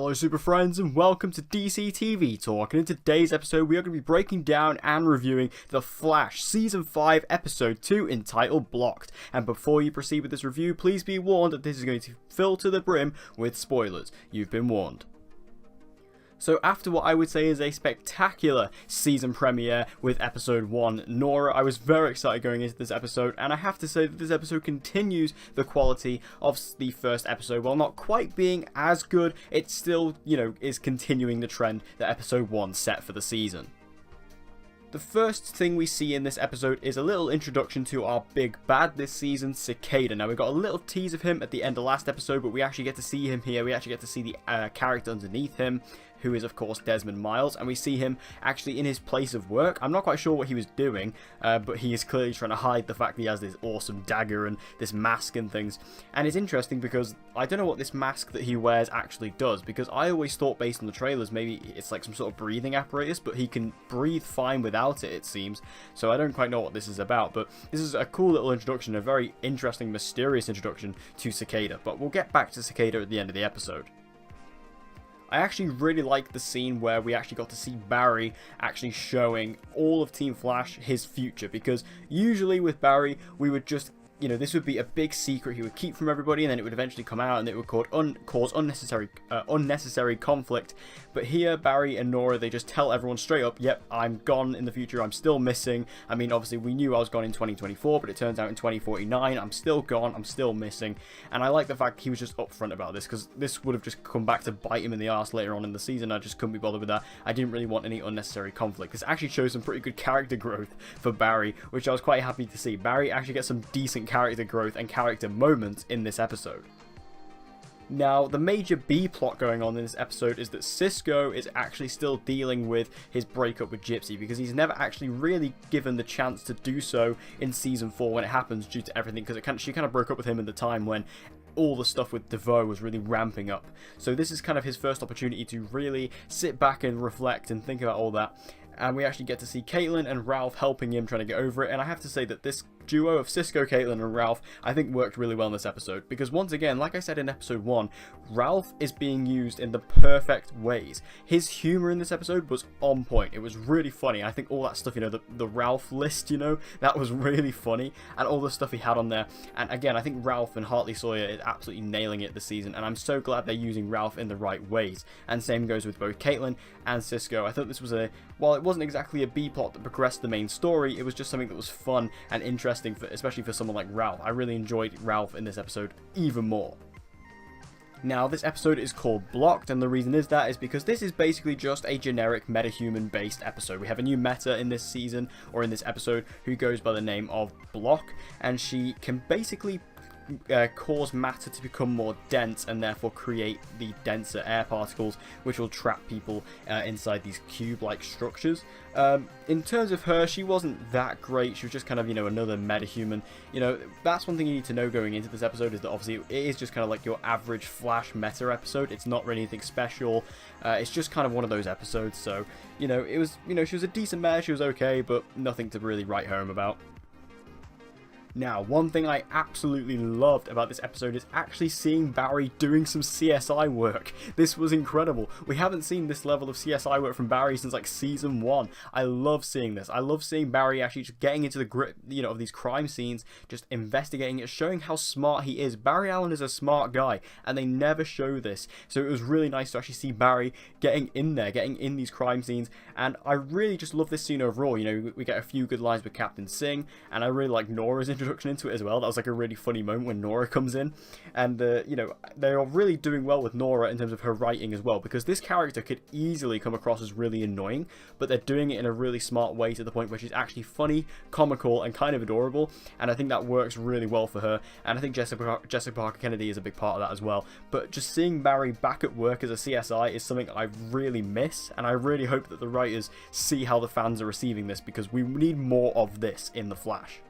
Hello super friends and welcome to DC TV Talk, and in today's episode we are going to be breaking down and reviewing The Flash Season 5 Episode 2 entitled Blocked. And before you proceed with this review, please be warned that this is going to fill to the brim with spoilers. You've been warned. So after what I would say is a spectacular season premiere with episode 1, Nora, I was very excited going into this episode, and I have to say that this episode continues the quality of the first episode. While not quite being as good, it still, is continuing the trend that episode 1 set for the season. The first thing we see in this episode is a little introduction to our big bad this season, Cicada. Now, we got a little tease of him at the end of last episode, but we actually get to see him here. We actually get to see the character underneath him, who is, of course, Desmond Miles, and we see him actually in his place of work. I'm not quite sure what he was doing, but he is clearly trying to hide the fact that he has this awesome dagger and this mask and things. And it's interesting because I don't know what this mask that he wears actually does, because I always thought, based on the trailers, maybe it's like some sort of breathing apparatus, but he can breathe fine without it, it seems. So I don't quite know what this is about, but this is a cool little introduction, a very interesting, mysterious introduction to Cicada. But we'll get back to Cicada at the end of the episode. I actually really like the scene where we actually got to see Barry actually showing all of Team Flash his future, because usually with Barry we would just, this would be a big secret he would keep from everybody, and then it would eventually come out and it would cause unnecessary conflict. But here, Barry and Nora, they just tell everyone straight up, yep, I'm gone in the future, I'm still missing. I mean, obviously we knew I was gone in 2024, but it turns out in 2049, I'm still gone, I'm still missing. And I like the fact he was just upfront about this, because this would have just come back to bite him in the arse later on in the season. I just couldn't be bothered with that. I didn't really want any unnecessary conflict. This actually shows some pretty good character growth for Barry, which I was quite happy to see. Barry actually gets some decent character growth and character moments in this episode. Now, the major B plot going on in this episode is that Cisco is actually still dealing with his breakup with Gypsy, because he's never actually really given the chance to do so in Season 4 when it happens, due to everything, because she kind of broke up with him at the time when all the stuff with DeVoe was really ramping up. So this is kind of his first opportunity to really sit back and reflect and think about all that. And we actually get to see Caitlin and Ralph helping him trying to get over it. And I have to say that this duo of Cisco, Caitlin, and Ralph, I think worked really well in this episode. Because once again, like I said in episode 1, Ralph is being used in the perfect ways. His humor in this episode was on point. It was really funny. I think all that stuff, the Ralph list, that was really funny. And all the stuff he had on there. And again, I think Ralph and Hartley Sawyer is absolutely nailing it this season. And I'm so glad they're using Ralph in the right ways. And same goes with both Caitlin and Cisco. I thought this was while it wasn't exactly a B-plot that progressed the main story, it was just something that was fun and interesting, especially for someone like Ralph. I really enjoyed Ralph in this episode even more. Now, this episode is called Blocked, and the reason is because this is basically just a generic metahuman based episode. We have a new meta in this season, or in this episode, who goes by the name of Block, and she can basically cause matter to become more dense and therefore create the denser air particles, which will trap people inside these cube-like structures. In terms of her, she wasn't that great. She was just kind of, another metahuman. That's one thing you need to know going into this episode, is that obviously it is just kind of like your average Flash meta episode. It's not really anything special. It's just kind of one of those episodes. So, it was, she was a decent meta. She was okay, but nothing to really write home about. Now, one thing I absolutely loved about this episode is actually seeing Barry doing some CSI work. This was incredible. We haven't seen this level of CSI work from Barry since like Season 1. I love seeing this. I love seeing Barry actually just getting into the grip, of these crime scenes, just investigating it, showing how smart he is. Barry Allen is a smart guy, and they never show this. So it was really nice to actually see Barry getting in there, getting in these crime scenes, and I really just love this scene overall. We get a few good lines with Captain Singh, and I really like Nora's introduction into it as well. That was like a really funny moment when Nora comes in, and they're really doing well with Nora in terms of her writing as well, because this character could easily come across as really annoying, but they're doing it in a really smart way, to the point where she's actually funny, comical, and kind of adorable, and I think that works really well for her. And I think Jessica Parker Kennedy is a big part of that as well. But just seeing Barry back at work as a CSI is something I really miss, and I really hope that the writers see how the fans are receiving this, because we need more of this in The Flash.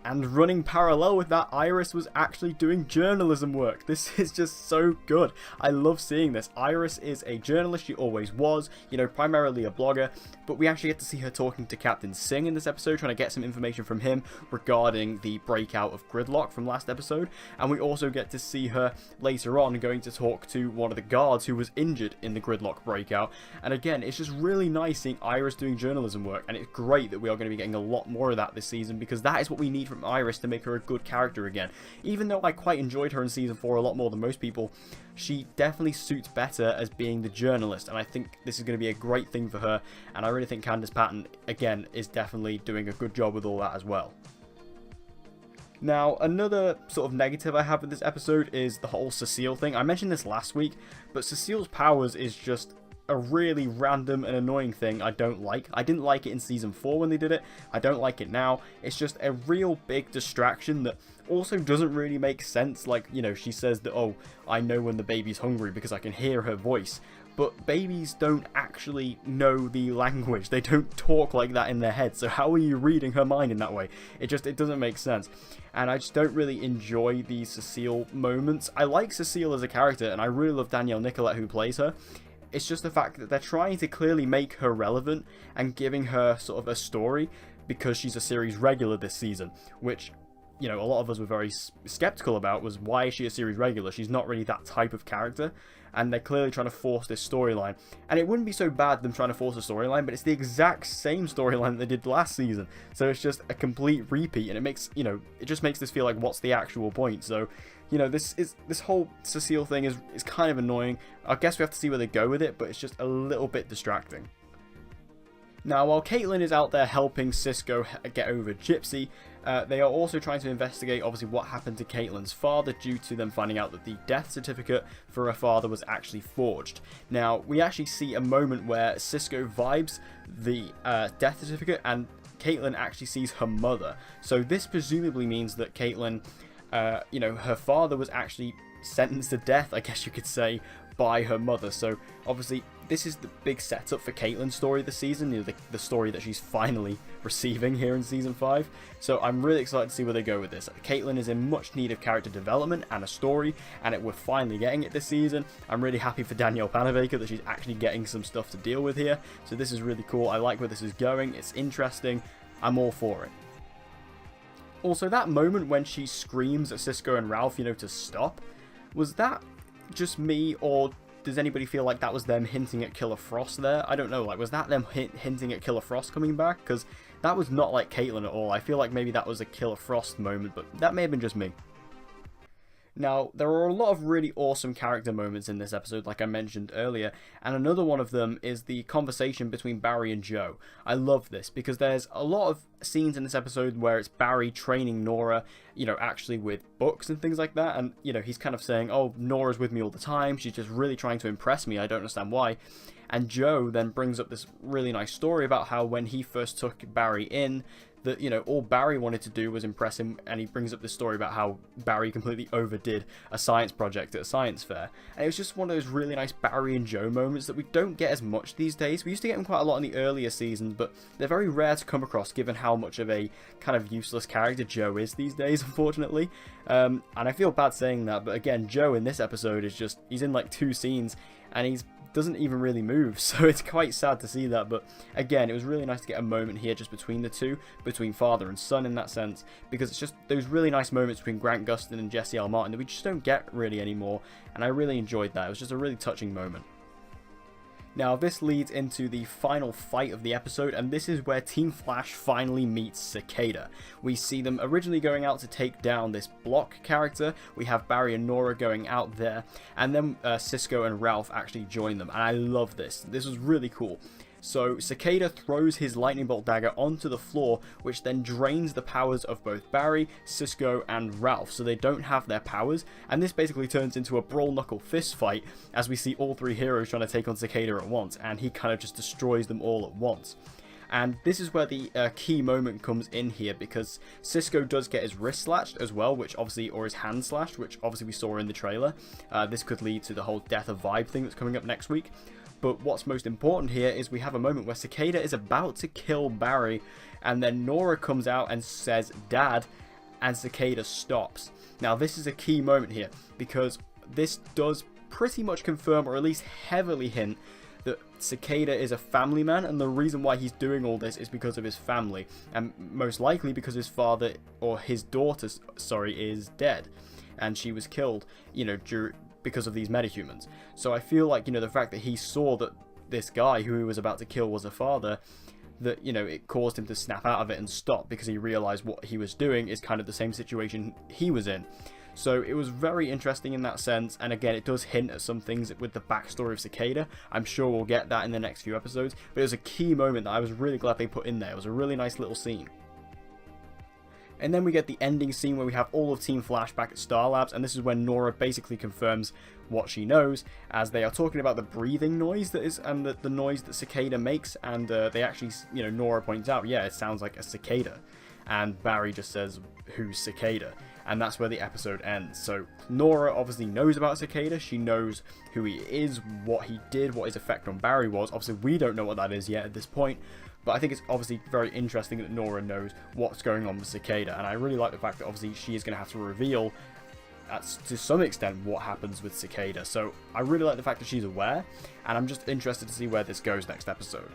And running parallel with that, Iris was actually doing journalism work. This is just so good. I love seeing this. Iris is a journalist, she always was, you know, primarily a blogger, but we actually get to see her talking to Captain Singh in this episode, trying to get some information from him regarding the breakout of Gridlock from last episode. And we also get to see her later on going to talk to one of the guards who was injured in the Gridlock breakout. And again, it's just really nice seeing Iris doing journalism work, and it's great that we are going to be getting a lot more of that this season, because that is what we need from Iris to make her a good character again. Even though I quite enjoyed her in season 4 a lot more than most people, she definitely suits better as being the journalist, and I think this is going to be a great thing for her, and I really think Candice Patton, again, is definitely doing a good job with all that as well. Now, another sort of negative I have with this episode is the whole Cecile thing. I mentioned this last week, but Cecile's powers is just a really random and annoying thing I don't like. I didn't like it in season 4 when they did it. I don't like it now. It's just a real big distraction that also doesn't really make sense. Like, you know, she says that, oh, I know when the baby's hungry because I can hear her voice. But babies don't actually know the language. They don't talk like that in their head. So how are you reading her mind in that way? It doesn't make sense. And I just don't really enjoy the Cecile moments. I like Cecile as a character, and I really love Danielle Nicolette who plays her. It's just the fact that they're trying to clearly make her relevant and giving her sort of a story because she's a series regular this season, which, you know, a lot of us were very skeptical about. Was why is she a series regular? She's not really that type of character, and they're clearly trying to force this storyline. And it wouldn't be so bad them trying to force a storyline, but it's the exact same storyline that they did last season. So it's just a complete repeat, and it makes, you know, it just makes this feel like, what's the actual point? So, you know, this whole Cecile thing is kind of annoying. I guess we have to see where they go with it, but it's just a little bit distracting. Now, while Caitlin is out there helping Cisco get over Gypsy, they are also trying to investigate, obviously, what happened to Caitlin's father due to them finding out that the death certificate for her father was actually forged. Now, we actually see a moment where Cisco vibes the death certificate, and Caitlin actually sees her mother. So this presumably means that Caitlin, you know, her father was actually sentenced to death, I guess you could say, by her mother. So obviously this is the big setup for Caitlin's story this season, you know, the story that she's finally receiving here in season 5. So I'm really excited to see where they go with this. Caitlin is in much need of character development and a story, and we're finally getting it this season. I'm really happy for Danielle Panabaker that she's actually getting some stuff to deal with here. So this is really cool. I like where this is going. It's interesting. I'm all for it. Also, that moment when she screams at Cisco and Ralph, you know, to stop, was that just me, or does anybody feel like that was them hinting at Killer Frost there? I don't know, like, was that them hinting at Killer Frost coming back? Because that was not like Caitlin at all. I feel like maybe that was a Killer Frost moment, but that may have been just me. Now, there are a lot of really awesome character moments in this episode, like I mentioned earlier, and another one of them is the conversation between Barry and Joe. I love this, because there's a lot of scenes in this episode where it's Barry training Nora, you know, actually with books and things like that, and, you know, he's kind of saying, oh, Nora's with me all the time, she's just really trying to impress me, I don't understand why. And Joe then brings up this really nice story about how when he first took Barry in, that, you know, all Barry wanted to do was impress him, and he brings up this story about how Barry completely overdid a science project at a science fair. And it was just one of those really nice Barry and Joe moments that we don't get as much these days. We used to get them quite a lot in the earlier seasons, but they're very rare to come across given how much of a kind of useless character Joe is these days, unfortunately. And I feel bad saying that, but again, Joe in this episode is just, he's in like 2 scenes, and he's doesn't even really move, so it's quite sad to see that. But again, it was really nice to get a moment here just between the two, between father and son in that sense, because it's just those really nice moments between Grant Gustin and Jesse L. Martin that we just don't get really anymore, and I really enjoyed that. It was just a really touching moment. Now, this leads into the final fight of the episode, and this is where Team Flash finally meets Cicada. We see them originally going out to take down this Block character. We have Barry and Nora going out there, and then Cisco and Ralph actually join them, and I love this. This was really cool. So Cicada throws his lightning bolt dagger onto the floor, which then drains the powers of both Barry, Cisco, and Ralph, so they don't have their powers, and this basically turns into a brawl knuckle fist fight as we see all 3 heroes trying to take on Cicada at once, and he kind of just destroys them all at once. And this is where the key moment comes in here, because Cisco does get his wrist slashed as well, which obviously, or his hand slashed, which obviously we saw in the trailer. This could lead to the whole Death of Vibe thing that's coming up next week. But what's most important here is we have a moment where Cicada is about to kill Barry, and then Nora comes out and says, "Dad," and Cicada stops. Now this is a key moment here, because this does pretty much confirm, or at least heavily hint, that Cicada is a family man, and the reason why he's doing all this is because of his family, and most likely because his father, or his daughter, sorry, is dead, and she was killed, you know, because of these metahumans. So I feel like, you know, the fact that he saw that this guy who he was about to kill was a father, that, you know, it caused him to snap out of it and stop, because he realized what he was doing is kind of the same situation he was in. So it was very interesting in that sense, and again, it does hint at some things with the backstory of Cicada. I'm sure we'll get that in the next few episodes, but it was a key moment that I was really glad they put in there. It was a really nice little scene. And then we get the ending scene where we have all of Team Flash back at Star Labs, and this is when Nora basically confirms what she knows, as they are talking about the breathing noise that is, and the noise that Cicada makes, and they actually, you know, Nora points out, yeah, it sounds like a cicada, and Barry just says, who's Cicada? And that's where the episode ends. So Nora obviously knows about Cicada, she knows who he is, what he did, what his effect on Barry was. Obviously we don't know what that is yet at this point, but I think it's obviously very interesting that Nora knows what's going on with Cicada, and I really like the fact that obviously she is going to have to reveal to some extent what happens with Cicada. So I really like the fact that she's aware, and I'm just interested to see where this goes next episode.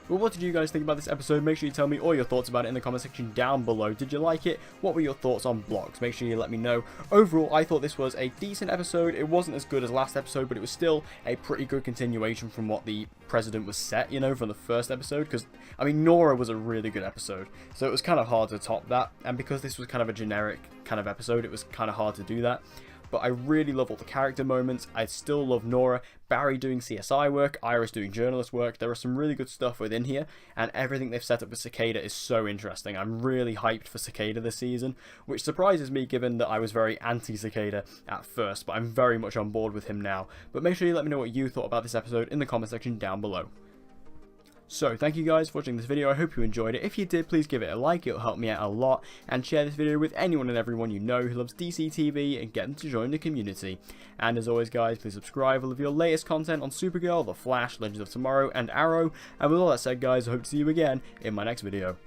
Well, what did you guys think about this episode? Make sure you tell me all your thoughts about it in the comment section down below. Did you like it? What were your thoughts on blocks? Make sure you let me know. Overall, I thought this was a decent episode. It wasn't as good as last episode, but it was still a pretty good continuation from what the precedent was set, you know, from the first episode. Because, I mean, Nora was a really good episode, so it was kind of hard to top that. And because this was kind of a generic kind of episode, it was kind of hard to do that. But I really love all the character moments. I still love Nora, Barry doing CSI work, Iris doing journalist work. There are some really good stuff within here, and everything they've set up with Cicada is so interesting. I'm really hyped for Cicada this season, which surprises me given that I was very anti-Cicada at first, but I'm very much on board with him now. But make sure you let me know what you thought about this episode in the comment section down below. So, thank you guys for watching this video. I hope you enjoyed it. If you did, please give it a like. It'll help me out a lot. And share this video with anyone and everyone you know who loves DC TV, and get them to join the community. And as always, guys, please subscribe for all of your latest content on Supergirl, The Flash, Legends of Tomorrow, and Arrow. And with all that said, guys, I hope to see you again in my next video.